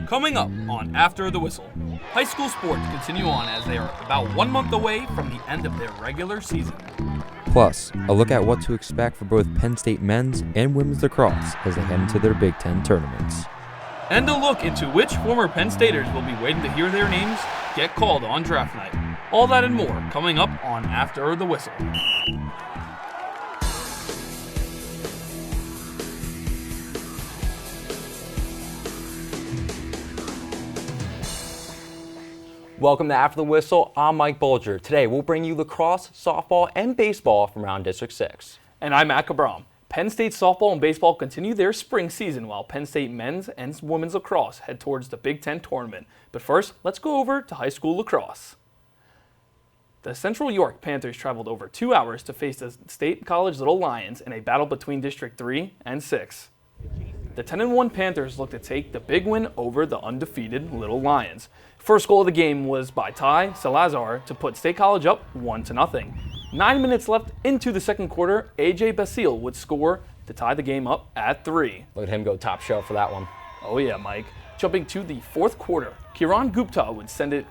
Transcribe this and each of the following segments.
Coming up on After the Whistle, high school sports continue on as they are about 1 month away from the end of their regular season. Plus, a look at what to expect for both Penn State men's and women's lacrosse as they head into their Big Ten tournaments. And a look into which former Penn Staters will be waiting to hear their names get called on draft night. All that and more coming up on After the Whistle. Welcome to After the Whistle. I'm Mike Bulger. Today we'll bring you lacrosse, softball, and baseball from around District 6. And I'm Matt Cabram. Penn State softball and baseball continue their spring season while Penn State men's and women's lacrosse head towards the Big Ten tournament. But first, let's go over to high school lacrosse. The Central York Panthers traveled over 2 hours to face the State College Little Lions in a battle between District 3 and 6. The 10-1 Panthers look to take the big win over the undefeated Little Lions. First goal of the game was by Ty Salazar to put State College up 1-0. 9 minutes left into the second quarter, AJ Basile would score to tie the game up at 3. Look at him go top shelf for that one. Oh yeah, Mike. Jumping to the fourth quarter, Kiran Gupta would send it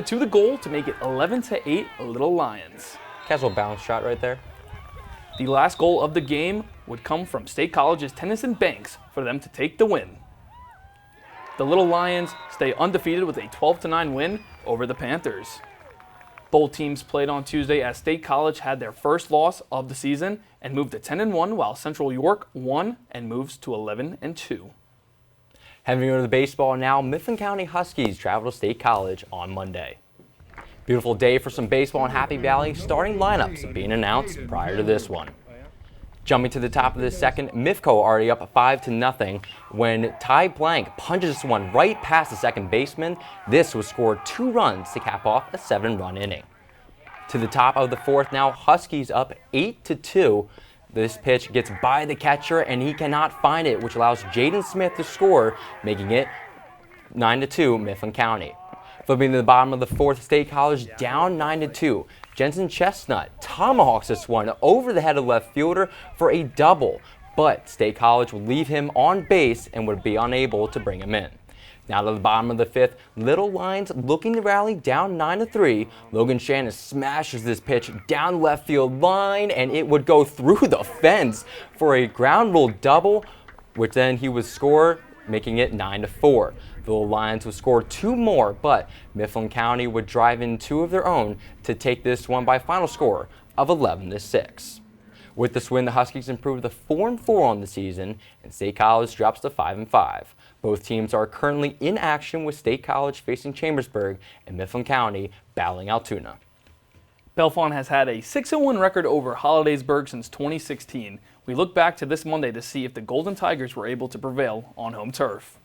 to the goal to make it 11-8 Little Lions. Casual bounce shot right there. The last goal of the game would come from State College's Tennyson Banks for them to take the win. The Little Lions stay undefeated with a 12-9 win over the Panthers. Both teams played on Tuesday as State College had their first loss of the season and moved to 10-1 while Central York won and moves to 11-2. Heading over to the baseball now, Mifflin County Huskies travel to State College on Monday. Beautiful day for some baseball in Happy Valley, starting lineups being announced prior to this one. Jumping to the top of the second, Mifco already up 5-0 when Ty Blank punches this one right past the second baseman. This would score 2 runs to cap off a 7-run inning. To the top of the fourth now, Huskies up 8-2. This pitch gets by the catcher and he cannot find it, which allows Jaden Smith to score, making it 9-2 Mifflin County. Flipping to the bottom of the fourth, State College down 9-2. Jensen Chestnut tomahawks this one over the head of the left fielder for a double, but State College would leave him on base and would be unable to bring him in. Now to the bottom of the fifth, Little Lions looking to rally down 9-3. Logan Shannon smashes this pitch down left field line and it would go through the fence for a ground rule double, which then he would score, making it 9-4. The Little Lions would score 2 more, but Mifflin County would drive in 2 of their own to take this one by a final score of 11-6. With this win, the Huskies improved to 4-4 on the season, and State College drops to 5-5. Both teams are currently in action with State College facing Chambersburg and Mifflin County battling Altoona. Bellefonte has had a 6-1 record over Hollidaysburg since 2016. We look back to this Monday to see if the Golden Tigers were able to prevail on home turf.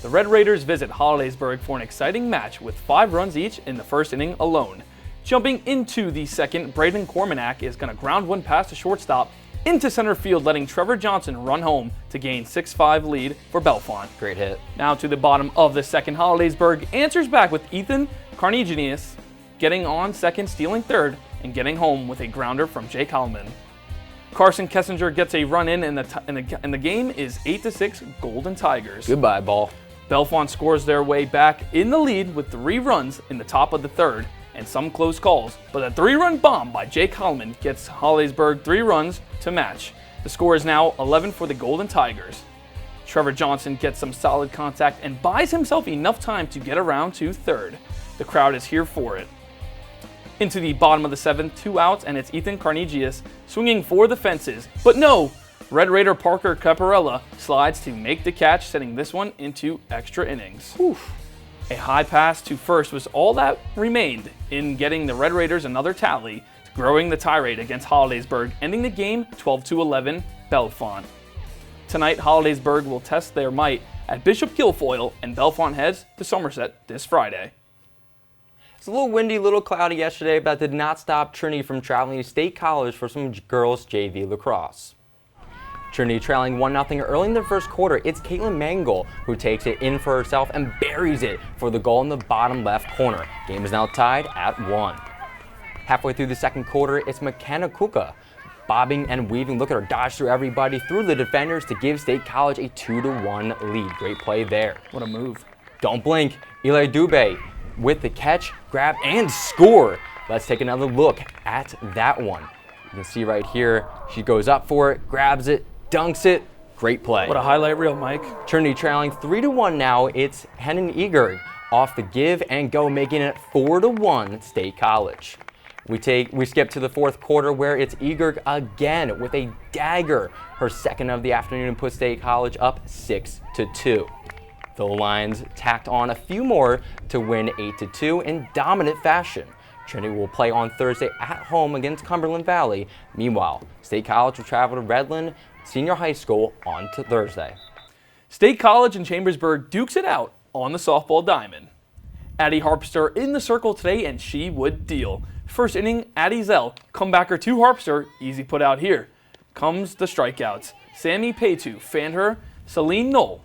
The Red Raiders visit Hollidaysburg for an exciting match with 5 runs each in the first inning alone. Jumping into the second, Braden Cormanack is going to ground one past the shortstop into center field, letting Trevor Johnson run home to gain 6-5 lead for Bellefonte. Great hit. Now to the bottom of the second, Hollidaysburg answers back with Ethan Carnegenius getting on second, stealing third, and getting home with a grounder from Jake Hallman. Carson Kessinger gets a run in, and the game is 8-6 Golden Tigers. Goodbye, ball. Bellefonte scores their way back in the lead with 3 runs in the top of the third and some close calls, but a 3-run bomb by Jake Hallman gets Hollidaysburg 3 runs to match. The score is now 11 for the Golden Tigers. Trevor Johnson gets some solid contact and buys himself enough time to get around to third. The crowd is here for it. Into the bottom of the 7th, 2 outs, and it's Ethan Carnegius swinging for the fences. But no! Red Raider Parker Caparella slides to make the catch, sending this one into extra innings. Whew. A high pass to first was all that remained in getting the Red Raiders another tally, growing the tirade against Hollidaysburg, ending the game 12-11 Bellefonte. Tonight, Hollidaysburg will test their might at Bishop Guilfoyle, and Bellefonte heads to Somerset this Friday. It's a little windy, a little cloudy yesterday, but that did not stop Trinity from traveling to State College for some girls JV lacrosse. Trinity trailing 1-0 early in the first quarter. It's Caitlin Mangle who takes it in for herself and buries it for the goal in the bottom left corner. Game is now tied at 1. Halfway through the second quarter, it's McKenna Kuka bobbing and weaving. Look at her dodge through everybody, through the defenders to give State College a 2-1 lead. Great play there. What a move. Don't blink. Eli Dubé with the catch, grab, and score. Let's take another look at that one. You can see right here, she goes up for it, grabs it, dunks it. Great play. What a highlight reel, Mike. Trinity trailing 3-1 now. It's Hennon Eager off the give and go, making it 4-1 State College. We skip to the fourth quarter where it's Eager again with a dagger. Her second of the afternoon and puts State College up 6-2. The Lions tacked on a few more to win 8-2 in dominant fashion. Trinity will play on Thursday at home against Cumberland Valley. Meanwhile, State College will travel to Redland Senior High School on to Thursday. State College and Chambersburg dukes it out on the softball diamond. Addie Harpster in the circle today, and she would deal. First inning, Addie Zell, comebacker to Harpster, easy put out here. Comes the strikeouts. Sammy Paytu fanned her. Celine Knoll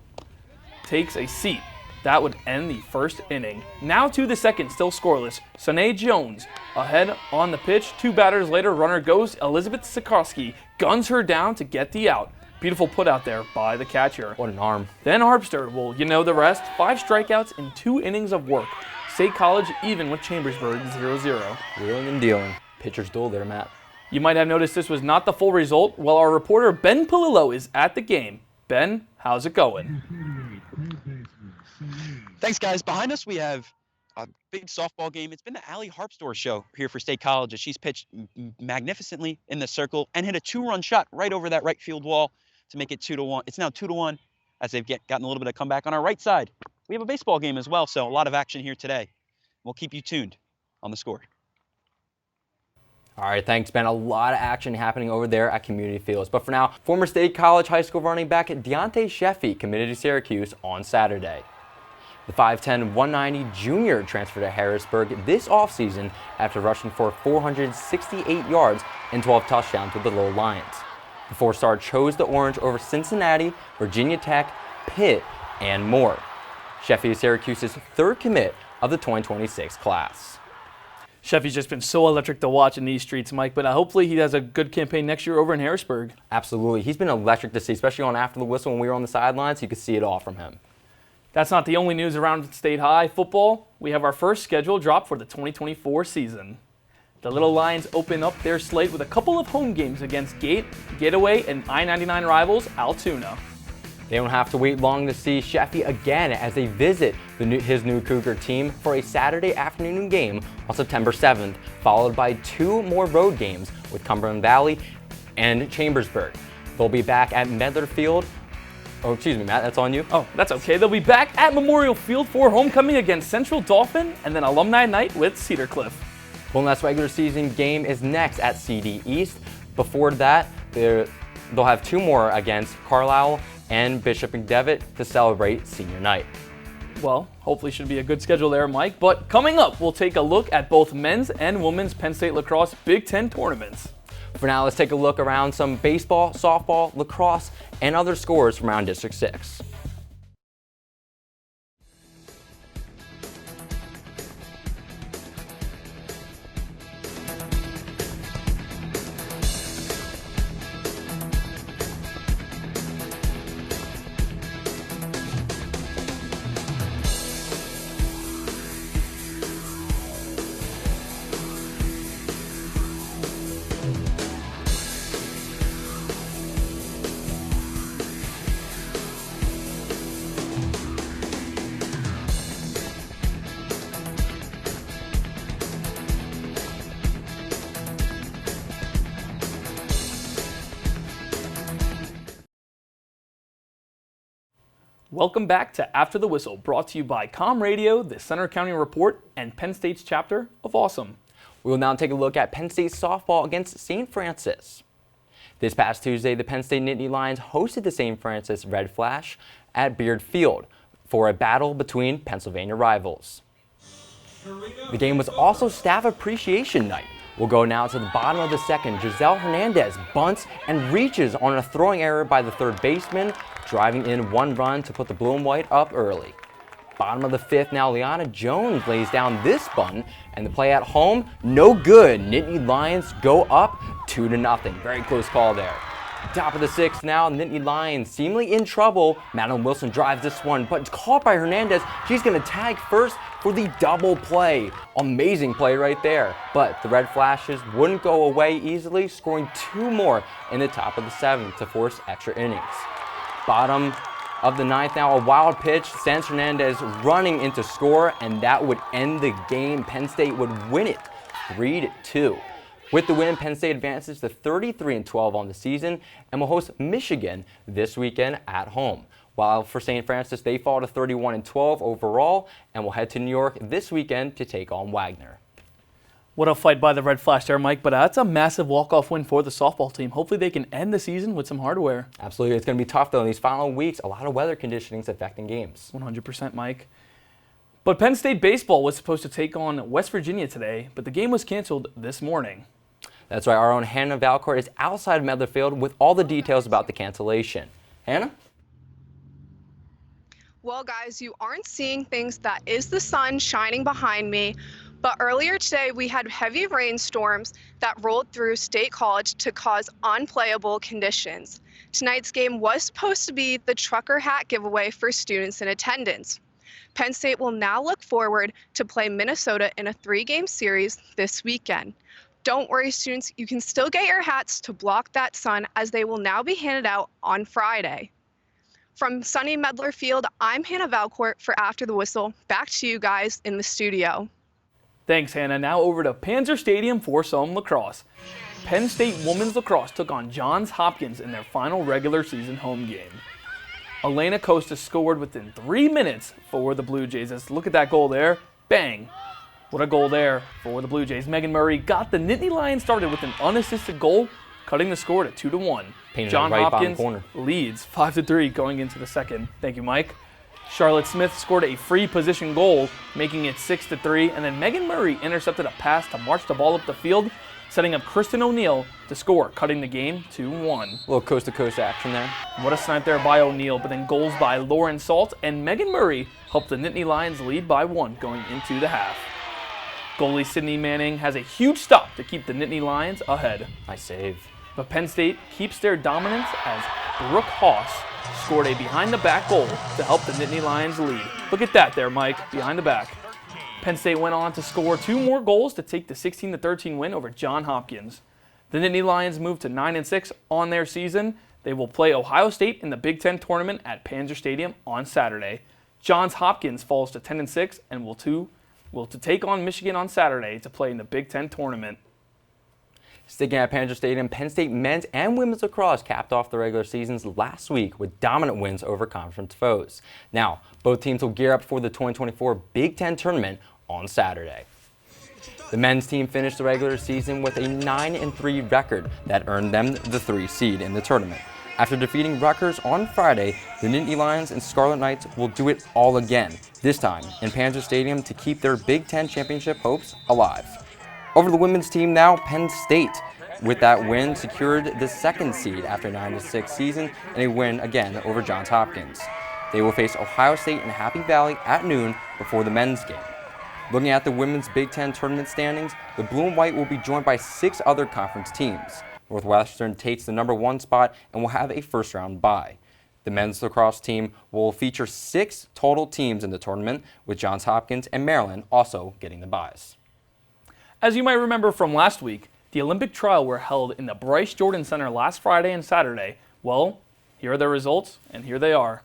takes a seat. That would end the first inning. Now to the second, still scoreless. Sanae Jones ahead on the pitch. 2 batters later, runner goes. Elizabeth Sikorsky guns her down to get the out. Beautiful put out there by the catcher. What an arm. Then Harpster, well, you know the rest. 5 strikeouts in 2 innings of work. State College even with Chambersburg 0-0. Wheeling and dealing. Pitcher's duel there, Matt. You might have noticed this was not the full result. Well, our reporter Ben Palillo is at the game. Ben, how's it going? Thanks, guys. Behind us, we have a big softball game. It's been the Allie Harpster show here for State College as she's pitched magnificently in the circle and hit a 2-run shot right over that right field wall to make it 2-1. It's now 2-1 as they've gotten a little bit of comeback on our right side. We have a baseball game as well, so a lot of action here today. We'll keep you tuned on the score. All right, thanks, Ben. A lot of action happening over there at Community Fields. But for now, former State College high school running back Deontay Sheffy committed to Syracuse on Saturday. The 5'10", 190 junior transferred to Harrisburg this offseason after rushing for 468 yards and 12 touchdowns with the Little Lions. The 4-star chose the Orange over Cincinnati, Virginia Tech, Pitt, and more. Sheffy is Syracuse's 3rd commit of the 2026 class. Sheffy's just been so electric to watch in these streets, Mike, but hopefully he has a good campaign next year over in Harrisburg. Absolutely. He's been electric to see, especially on After the Whistle when we were on the sidelines. You could see it all from him. That's not the only news around State High football. We have our first schedule drop for the 2024 season. The Little Lions open up their slate with a couple of home games against Gate, Getaway, and I-99 rivals Altoona. They don't have to wait long to see Sheffy again as they visit his new Cougar team for a Saturday afternoon game on September 7th, followed by 2 more road games with Cumberland Valley and Chambersburg. They'll be back at Medler Field. Oh, excuse me, Matt, that's on you. Oh, that's okay. They'll be back at Memorial Field for homecoming against Central Dauphin and then alumni night with Cedar Cliff. One last regular season game is next at CD East. Before that, they'll have 2 more against Carlisle and Bishop McDevitt to celebrate senior night. Well, hopefully should be a good schedule there, Mike. But coming up, we'll take a look at both men's and women's Penn State lacrosse Big Ten tournaments. For now, let's take a look around some baseball, softball, lacrosse, and other scores from around District 6. Welcome back to After the Whistle, brought to you by Com Radio, the Center County Report, and Penn State's chapter of Awesome. We will now take a look at Penn State softball against St. Francis. This past Tuesday, the Penn State Nittany Lions hosted the St. Francis Red Flash at Beard Field for a battle between Pennsylvania rivals. The game was also Staff Appreciation Night. We'll go now to the bottom of the second. Giselle Hernandez bunts and reaches on a throwing error by the third baseman, driving in 1 run to put the blue and white up early. Bottom of the 5th now, Liana Jones lays down this bunt, and the play at home, no good. Nittany Lions go up 2-0. Very close call there. Top of the sixth now, Nittany Lions seemingly in trouble. Madeline Wilson drives this one, but it's caught by Hernandez. She's going to tag first for the double play. Amazing play right there. But the red flashes wouldn't go away easily, scoring 2 more in the top of the 7th to force extra innings. Bottom of the 9th now, a wild pitch sends Hernandez running into score, and that would end the game. Penn State would win it 3-2. With the win, Penn State advances to 33-12 on the season and will host Michigan this weekend at home. While for St. Francis, they fall to 31-12 overall and will head to New York this weekend to take on Wagner. What a fight by the Red Flash there, Mike, but that's a massive walk-off win for the softball team. Hopefully they can end the season with some hardware. Absolutely. It's going to be tough, though, in these final weeks. A lot of weather conditionings affecting games. 100%, Mike. But Penn State baseball was supposed to take on West Virginia today, but the game was canceled this morning. That's right. Our own Hannah Valcourt is outside Medler Field with all the details about the cancellation. Hannah? Well, guys, you aren't seeing things. That is the sun shining behind me. But earlier today, we had heavy rainstorms that rolled through State College to cause unplayable conditions. Tonight's game was supposed to be the trucker hat giveaway for students in attendance. Penn State will now look forward to play Minnesota in a 3-game series this weekend. Don't worry, students, you can still get your hats to block that sun, as they will now be handed out on Friday. From sunny Medler Field, I'm Hannah Valcourt for After the Whistle. Back to you guys in the studio. Thanks, Hannah. Now over to Panzer Stadium for some lacrosse. Penn State women's lacrosse took on Johns Hopkins in their final regular season home game. Elena Costa scored within 3 minutes for the Blue Jays. Let's look at that goal there. Bang. What a goal there for the Blue Jays. Megan Murray got the Nittany Lions started with an unassisted goal, cutting the score to 2-1. John right Hopkins corner. leads 5-3 going into the second. Thank you, Mike. Charlotte Smith scored a free position goal, making it 6-3, and then Megan Murray intercepted a pass to march the ball up the field, setting up Kristen O'Neill to score, cutting the game 2-1. A little coast-to-coast action there. What a snipe there by O'Neill, but then goals by Lauren Salt and Megan Murray helped the Nittany Lions lead by 1 going into the half. Goalie Sydney Manning has a huge stop to keep the Nittany Lions ahead. Nice save. But Penn State keeps their dominance as Brooke Haas scored a behind-the-back goal to help the Nittany Lions lead. Look at that there, Mike, behind the back. Penn State went on to score 2 more goals to take the 16-13 win over Johns Hopkins. The Nittany Lions moved to 9-6 on their season. They will play Ohio State in the Big Ten tournament at Panzer Stadium on Saturday. Johns Hopkins falls to 10-6 and will to take on Michigan on Saturday to play in the Big Ten tournament. Sticking at Panzer Stadium, Penn State men's and women's lacrosse capped off the regular seasons last week with dominant wins over conference foes. Now, both teams will gear up for the 2024 Big Ten tournament on Saturday. The men's team finished the regular season with a 9-3 record that earned them the 3 seed in the tournament. After defeating Rutgers on Friday, the Nittany Lions and Scarlet Knights will do it all again, this time in Panzer Stadium to keep their Big Ten championship hopes alive. Over to the women's team now, Penn State, with that win, secured the 2nd seed after a 9-6 season and a win again over Johns Hopkins. They will face Ohio State and Happy Valley at noon before the men's game. Looking at the women's Big Ten tournament standings, the Blue and White will be joined by 6 other conference teams. Northwestern takes the number 1 spot and will have a first-round bye. The men's lacrosse team will feature 6 total teams in the tournament, with Johns Hopkins and Maryland also getting the byes. As you might remember from last week, the Olympic trial were held in the Bryce Jordan Center last Friday and Saturday. Well, here are the results, and here they are.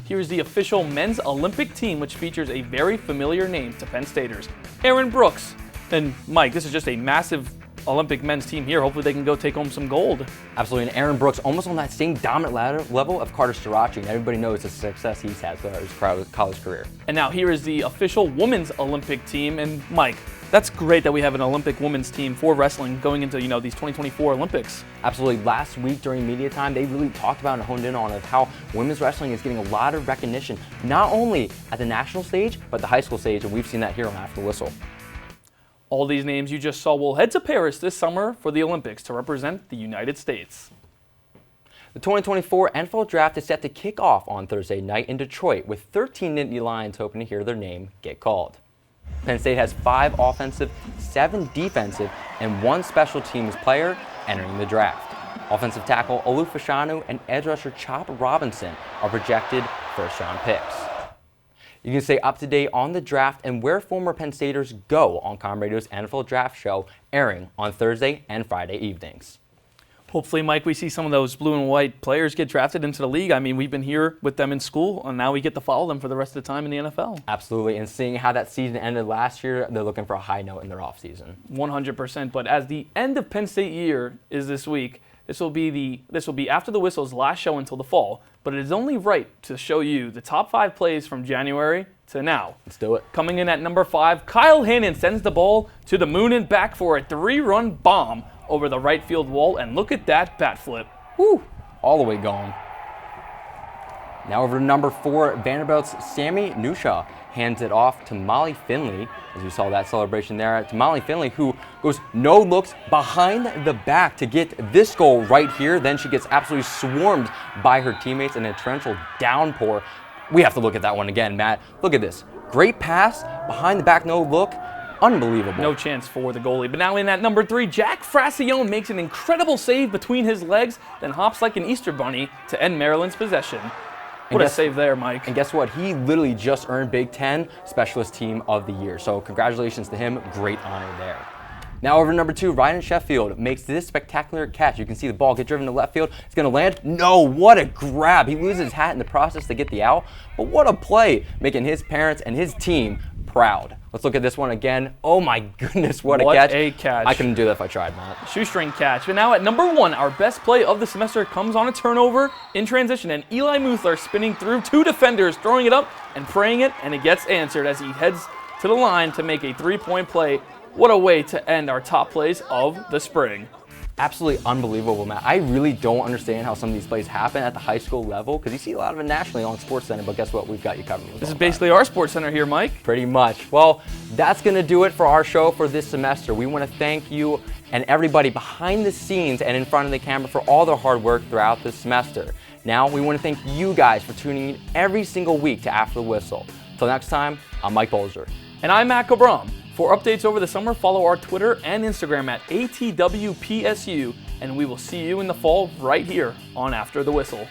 Here's the official men's Olympic team, which features a very familiar name to Penn Staters, Aaron Brooks. And Mike, this is just a massive Olympic men's team here. Hopefully they can go take home some gold. Absolutely, and Aaron Brooks almost on that same dominant level of Carter Starachi, and everybody knows the success he's had throughout his college career. And now here is the official women's Olympic team. And Mike, that's great that we have an Olympic women's team for wrestling going into, these 2024 Olympics. Absolutely. Last week during media time, they really talked about and honed in on how women's wrestling is getting a lot of recognition, not only at the national stage, but the high school stage, and we've seen that here on After the Whistle. All these names you just saw will head to Paris this summer for the Olympics to represent the United States. The 2024 NFL Draft is set to kick off on Thursday night in Detroit, with 13 Nittany Lions hoping to hear their name get called. Penn State has 5 offensive, 7 defensive, and 1 special teams player entering the draft. Offensive tackle Olu Fashanu and edge rusher Chop Robinson are projected first-round picks. You can stay up to date on the draft and where former Penn Staters go on Com Radio's NFL Draft Show, airing on Thursday and Friday evenings. Hopefully, Mike, we see some of those blue and white players get drafted into the league. I mean, we've been here with them in school, and now we get to follow them for the rest of the time in the NFL. Absolutely, and seeing how that season ended last year, they're looking for a high note in their offseason. 100%. But as the end of Penn State year is this week, this will be after the Whistle's last show until the fall. But it is only right to show you the top 5 plays from January to now. Let's do it. Coming in at number 5, Kyle Hannon sends the ball to the moon and back for a 3-run bomb over the right field wall, and look at that bat flip. Woo! All the way gone. Now over to number 4, Vanderbilt's Sammy Nusha hands it off to Molly Finley, as we saw that celebration there, to Molly Finley, who goes no looks behind the back to get this goal right here. Then she gets absolutely swarmed by her teammates in a torrential downpour. We have to look at that one again, Matt. Look at this. Great pass, behind the back, no look. Unbelievable. No chance for the goalie. But now in at number 3, Jack Frassione makes an incredible save between his legs, then hops like an Easter bunny to end Maryland's possession. What a save there, Mike. And guess what? He literally just earned Big Ten Specialist Team of the Year. So congratulations to him. Great honor there. Now over to number 2, Ryan Sheffield makes this spectacular catch. You can see the ball get driven to left field. It's going to land. No, what a grab. He loses his hat in the process to get the out. But what a play, making his parents and his team proud. Let's look at this one again. Oh my goodness, what a catch. What a catch. I couldn't do that if I tried, Matt. Shoestring catch. But now at number 1, our best play of the semester comes on a turnover in transition, and Eli Muthler spinning through 2 defenders, throwing it up and praying it, and it gets answered as he heads to the line to make a 3-point play. What a way to end our top plays of the spring. Absolutely unbelievable, Matt. I really don't understand how some of these plays happen at the high school level, because you see a lot of it nationally on SportsCenter, but guess what? We've got you covered. This is basically our SportsCenter here, Mike. Pretty much. Well, that's going to do it for our show for this semester. We want to thank you and everybody behind the scenes and in front of the camera for all their hard work throughout this semester. Now, we want to thank you guys for tuning in every single week to After the Whistle. Till next time, I'm Mike Bolger. And I'm Matt Cabram. For updates over the summer, follow our Twitter and Instagram at ATWPSU, and we will see you in the fall right here on After the Whistle.